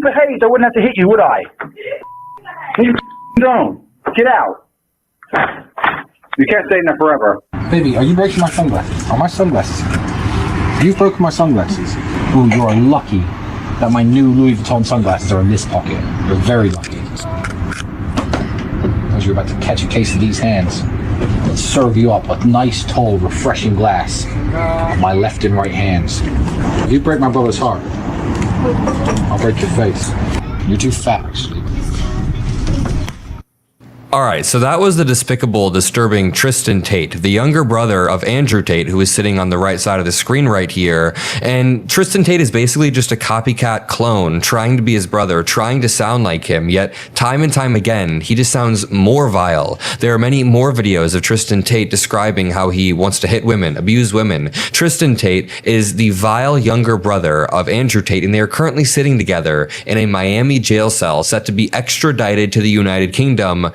behaved, I wouldn't have to hit you, would I? You don't. Get out. You can't stay in there forever. Baby, are you breaking my sunglasses? Are my sunglasses? You've broken my sunglasses. Ooh, you are lucky that my new Louis Vuitton sunglasses are in this pocket. You're very lucky. Because you're about to catch a case of these hands and serve you up a nice, tall, refreshing glass of my left and right hands. If you break my brother's heart, I'll break your face. You're too fat, actually. All right, so that was the despicable, disturbing Tristan Tate, the younger brother of Andrew Tate, who is sitting on the right side of the screen right here. And Tristan Tate is basically just a copycat clone, trying to be his brother, trying to sound like him, yet time and time again, he just sounds more vile. There are many more videos of Tristan Tate describing how he wants to hit women, abuse women. Tristan Tate is the vile younger brother of Andrew Tate, and they are currently sitting together in a Miami jail cell set to be extradited to the United Kingdom,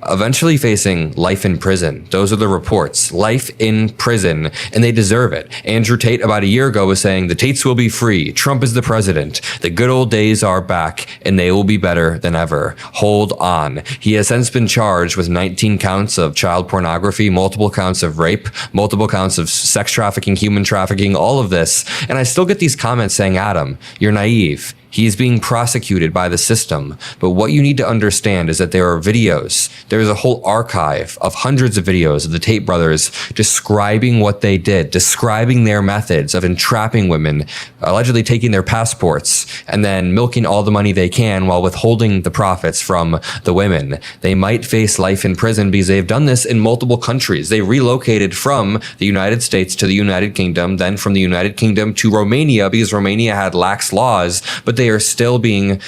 eventually facing life in prison. Those are the reports. Life in prison, and they deserve it. Andrew Tate about a year ago was saying, the Tates will be free. Trump is the president. The good old days are back, and they will be better than ever. Hold on. He has since been charged with 19 counts of child pornography, multiple counts of rape, multiple counts of sex trafficking, human trafficking, all of this. And I still get these comments saying, Adam, you're naive. He is being prosecuted by the system. But what you need to understand is that there are videos. There's a whole archive of hundreds of videos of the Tate brothers describing what they did, describing their methods of entrapping women, allegedly taking their passports, and then milking all the money they can while withholding the profits from the women. They might face life in prison because they've done this in multiple countries. They relocated from the United States to the United Kingdom, then from the United Kingdom to Romania because Romania had lax laws, but they are still being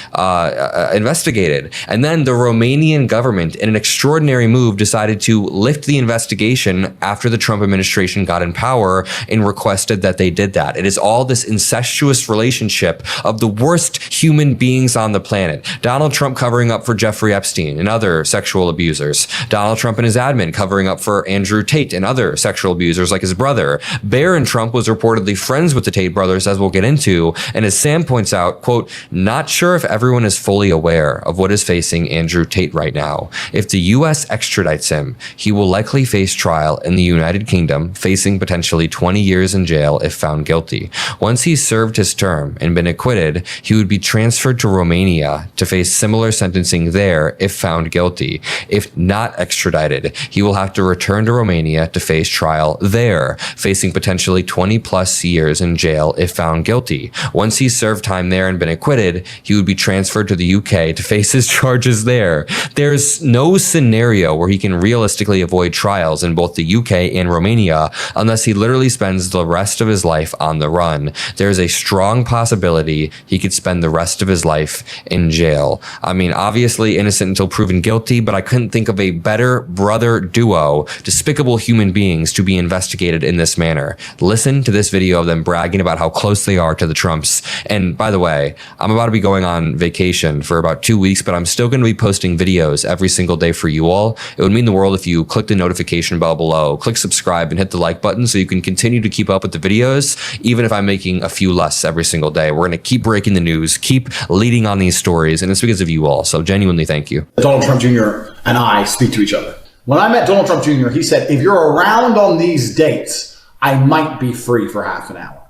investigated. And then the Romanian government, in an extraordinary move, decided to lift the investigation after the Trump administration got in power and requested that they did that. It is all this incestuous relationship of the worst human beings on the planet. Donald Trump covering up for Jeffrey Epstein and other sexual abusers. Donald Trump and his admin covering up for Andrew Tate and other sexual abusers like his brother. Barron Trump was reportedly friends with the Tate brothers, as we'll get into. And as Sam points out, quote, not sure if everyone is fully aware of what is facing Andrew Tate right now. If the U.S. extradites him, he will likely face trial in the United Kingdom, facing potentially 20 years in jail if found guilty. Once he's served his term and been acquitted, he would be transferred to Romania to face similar sentencing there if found guilty. If not extradited, he will have to return to Romania to face trial there, facing potentially 20 plus years in jail if found guilty. Once he's served time there and been acquitted, he would be transferred to the UK to face his charges there. There's no scenario where he can realistically avoid trials in both the UK and Romania unless he literally spends the rest of his life on the run. There's a strong possibility he could spend the rest of his life in jail. I mean, obviously innocent until proven guilty, but I couldn't think of a better brother duo, despicable human beings, to be investigated in this manner. Listen to this video of them bragging about how close they are to the Trumps. And by the way, I'm about to be going on vacation for about 2 weeks, but I'm still going to be posting videos every single day for you all. It would mean the world if you click the notification bell below, click subscribe, and hit the like button so you can continue to keep up with the videos, even if I'm making a few less every single day. We're going to keep breaking the news, keep leading on these stories, and it's because of you all. So genuinely, thank you. Donald Trump Jr. and I speak to each other. When I met Donald Trump Jr., he said, if you're around on these dates, I might be free for half an hour.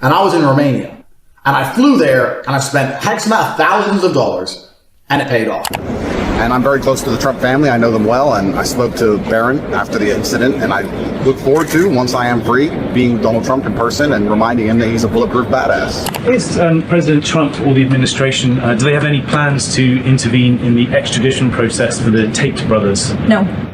And I was in Romania. And I flew there and I spent X amount of thousands of dollars, and it paid off. And I'm very close to the Trump family. I know them well, and I spoke to Barron after the incident, and I look forward to, once I am free, being Donald Trump in person and reminding him that he's a bulletproof badass. Is President Trump or the administration, do they have any plans to intervene in the extradition process for the Tate brothers? No.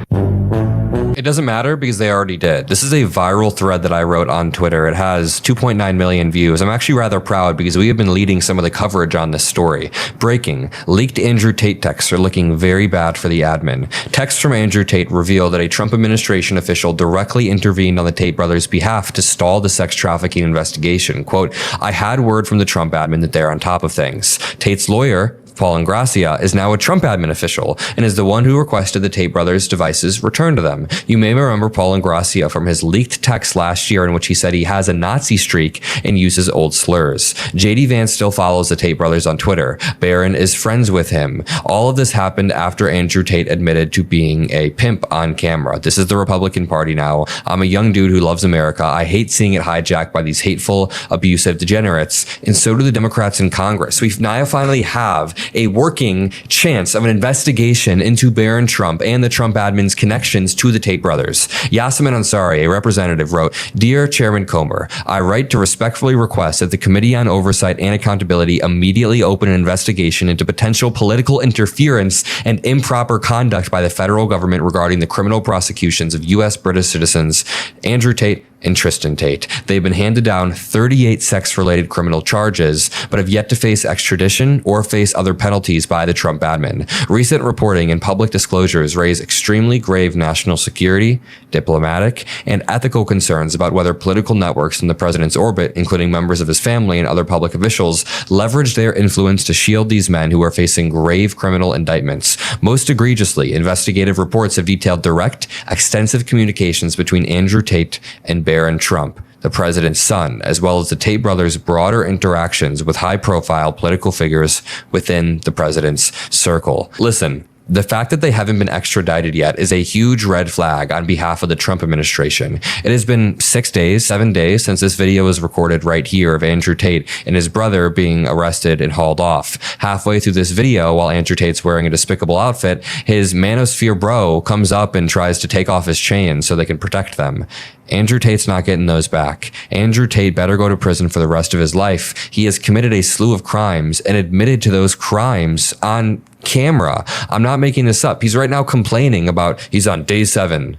It doesn't matter because they already did. This is a viral thread that I wrote on Twitter. It has 2.9 million views. I'm actually rather proud because we have been leading some of the coverage on this story. Breaking. Leaked Andrew Tate texts are looking very bad for the admin. Texts from Andrew Tate reveal that a Trump administration official directly intervened on the Tate brothers' behalf to stall the sex trafficking investigation. Quote, I had word from the Trump admin that they're on top of things. Tate's lawyer Paul Ingrassia, is now a Trump admin official and is the one who requested the Tate brothers' devices returned to them. You may remember Paul Ingrassia from his leaked text last year in which he said he has a Nazi streak and uses old slurs. JD Vance still follows the Tate brothers on Twitter. Barron is friends with him. All of this happened after Andrew Tate admitted to being a pimp on camera. This is the Republican Party now. I'm a young dude who loves America. I hate seeing it hijacked by these hateful, abusive degenerates, and so do the Democrats in Congress. We now finally have a working chance of an investigation into Barron Trump and the Trump admin's connections to the Tate brothers. Yasemin Ansari, a representative, wrote, "Dear Chairman Comer, I write to respectfully request that the Committee on Oversight and Accountability immediately open an investigation into potential political interference and improper conduct by the federal government regarding the criminal prosecutions of U.S. British citizens Andrew Tate and Tristan Tate. They've been handed down 38 sex-related criminal charges, but have yet to face extradition or face other penalties by the Trump admin. Recent reporting and public disclosures raise extremely grave national security, diplomatic, and ethical concerns about whether political networks in the president's orbit, including members of his family and other public officials, leverage their influence to shield these men who are facing grave criminal indictments. Most egregiously, investigative reports have detailed direct, extensive communications between Andrew Tate and Barron Trump, the president's son, as well as the Tate brothers' broader interactions with high-profile political figures within the president's circle. Listen, the fact that they haven't been extradited yet is a huge red flag on behalf of the Trump administration. It has been 7 days since this video was recorded right here of Andrew Tate and his brother being arrested and hauled off. Halfway through this video, while Andrew Tate's wearing a despicable outfit, his manosphere bro comes up and tries to take off his chains so they can protect them. Andrew Tate's not getting those back. Andrew Tate better go to prison for the rest of his life. He has committed a slew of crimes and admitted to those crimes on camera. I'm not making this up. He's right now complaining about he's on day 7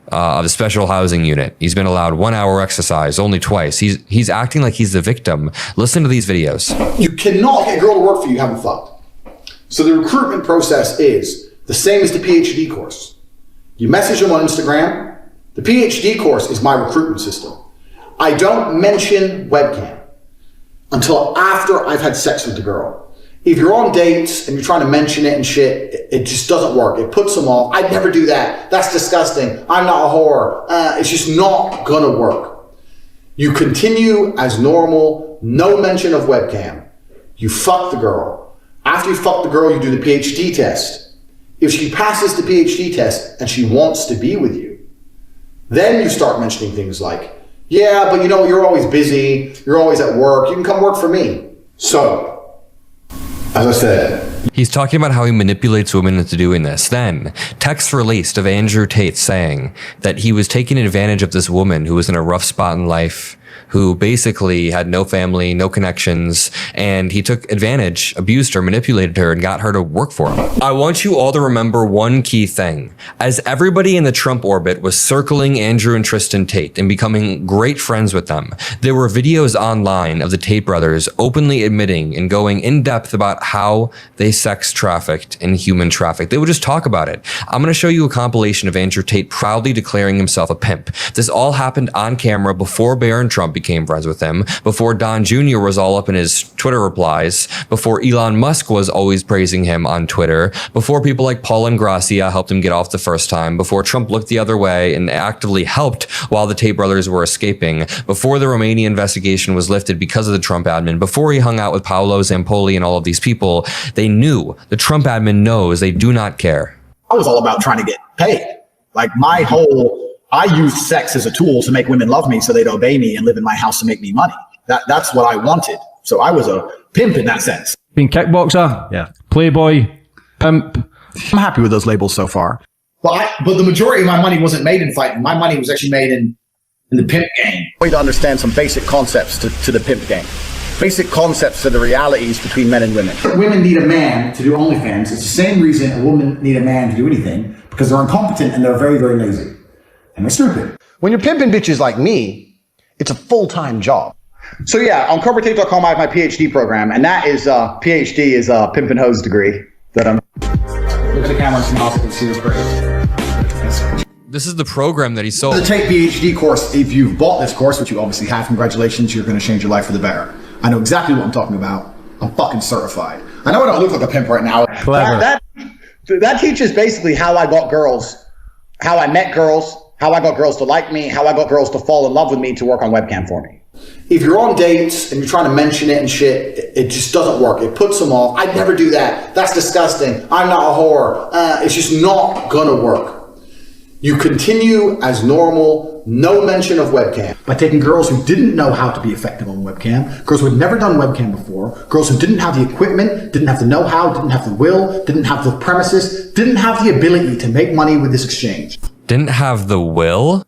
of the special housing unit. He's been allowed 1 hour exercise only twice. He's acting like he's the victim. Listen to these videos. You cannot get a girl to work for you haven't fucked. So the recruitment process is the same as the PhD course. You message them on Instagram. The PhD course is my recruitment system. I don't mention webcam until after I've had sex with the girl. If you're on dates and you're trying to mention it and shit, it just doesn't work. It puts them off. I'd never do that. That's disgusting. I'm not a whore. It's just not gonna work. You continue as normal, no mention of webcam. You fuck the girl. After you fuck the girl, you do the PhD test. If she passes the PhD test and she wants to be with you, then you start mentioning things like, yeah, but you know, you're always busy. You're always at work. You can come work for me. So, as I said, he's talking about how he manipulates women into doing this. Then, text released of Andrew Tate saying that he was taking advantage of this woman who was in a rough spot in life, who basically had no family, no connections, and he took advantage, abused her, manipulated her, and got her to work for him. I want you all to remember one key thing. As everybody in the Trump orbit was circling Andrew and Tristan Tate and becoming great friends with them, there were videos online of the Tate brothers openly admitting and going in depth about how they sex trafficked and human trafficked. They would just talk about it. I'm going to show you a compilation of Andrew Tate proudly declaring himself a pimp. This all happened on camera before Barron Trump became friends with him, before Don Jr. was all up in his Twitter replies, before Elon Musk was always praising him on Twitter, before people like Paul Ingrassia helped him get off the first time, before Trump looked the other way and actively helped while the Tate brothers were escaping, before the Romania investigation was lifted because of the Trump admin, before he hung out with Paolo Zampoli and all of these people. They knew, the Trump admin knows, they do not care. I was all about trying to get paid. Like I use sex as a tool to make women love me so they'd obey me and live in my house to make me money. That's what I wanted. So I was a pimp in that sense. Being kickboxer, yeah, playboy, pimp. I'm happy with those labels so far. But the majority of my money wasn't made in fighting. My money was actually made in the pimp game. Way to understand some basic concepts to the pimp game. Basic concepts to the realities between men and women. Women need a man to do OnlyFans. It's the same reason a woman need a man to do anything, because they're incompetent and they're very, very lazy. And they're stupid. When you're pimping bitches like me, it's a full-time job. So yeah, on CobraTape.com I have my PhD program, and that is PhD is a pimp and hose degree that I'm. Look at the camera and smile and see what's great. This is the program that he sold. The Tate PhD course, if you've bought this course, which you obviously have, congratulations, you're going to change your life for the better. I know exactly what I'm talking about. I'm fucking certified. I know I don't look like a pimp right now. Clever. That teaches basically how I got girls, how I met girls, how I got girls to like me, how I got girls to fall in love with me to work on webcam for me. If you're on dates and you're trying to mention it and shit, it just doesn't work. It puts them off. I'd never do that. That's disgusting. I'm not a whore. It's just not gonna work. You continue as normal, no mention of webcam. By taking girls who didn't know how to be effective on webcam, girls who had never done webcam before, girls who didn't have the equipment, didn't have the know-how, didn't have the will, didn't have the premises, didn't have the ability to make money with this exchange. Didn't have the will?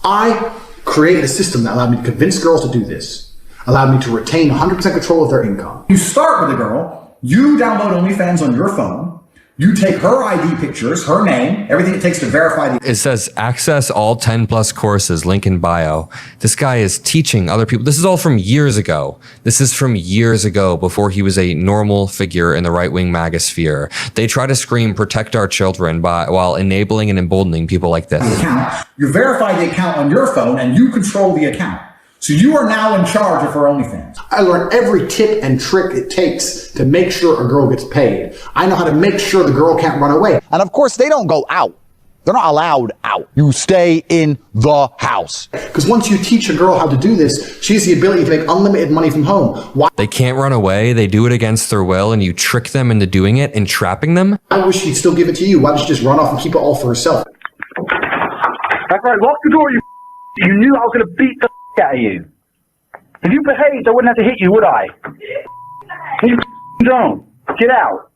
I created a system that allowed me to convince girls to do this, allowed me to retain 100% control of their income. You start with a girl, you download OnlyFans on your phone, you take her ID pictures, her name, everything it takes to verify the... It says access all 10 plus courses, link in bio. This guy is teaching other people. This is all from years ago. This is from years ago before he was a normal figure in the right-wing magosphere. They try to scream, protect our children while enabling and emboldening people like this. account. You verify the account on your phone and you control the account. So you are now in charge of her OnlyFans. I learned every tip and trick it takes to make sure a girl gets paid. I know how to make sure the girl can't run away. And of course, they don't go out. They're not allowed out. You stay in the house. Because once you teach a girl how to do this, she has the ability to make unlimited money from home. Why? They can't run away. They do it against their will, and you trick them into doing it, entrapping them. I wish she'd still give it to you. Why don't she just run off and keep it all for herself? That's right, lock the door, you knew I was going to beat the out of you. If you behaved, I wouldn't have to hit you, would I? You don't. Get out.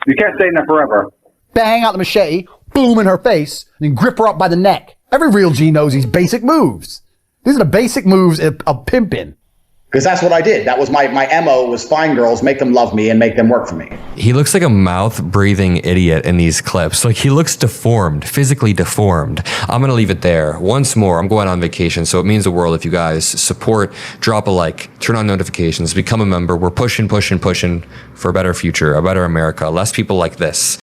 You can't stay in there forever. Bang out the machete, boom in her face, and then grip her up by the neck. Every real G knows these basic moves. These are the basic moves of pimping. Because that's what I did. That was my MO, was find girls, make them love me, and make them work for me. He looks like a mouth-breathing idiot in these clips. Like, he looks deformed, physically deformed. I'm gonna leave it there. Once more, I'm going on vacation, so it means the world if you guys support, drop a like, turn on notifications, become a member. We're pushing for a better future, a better America, less people like this.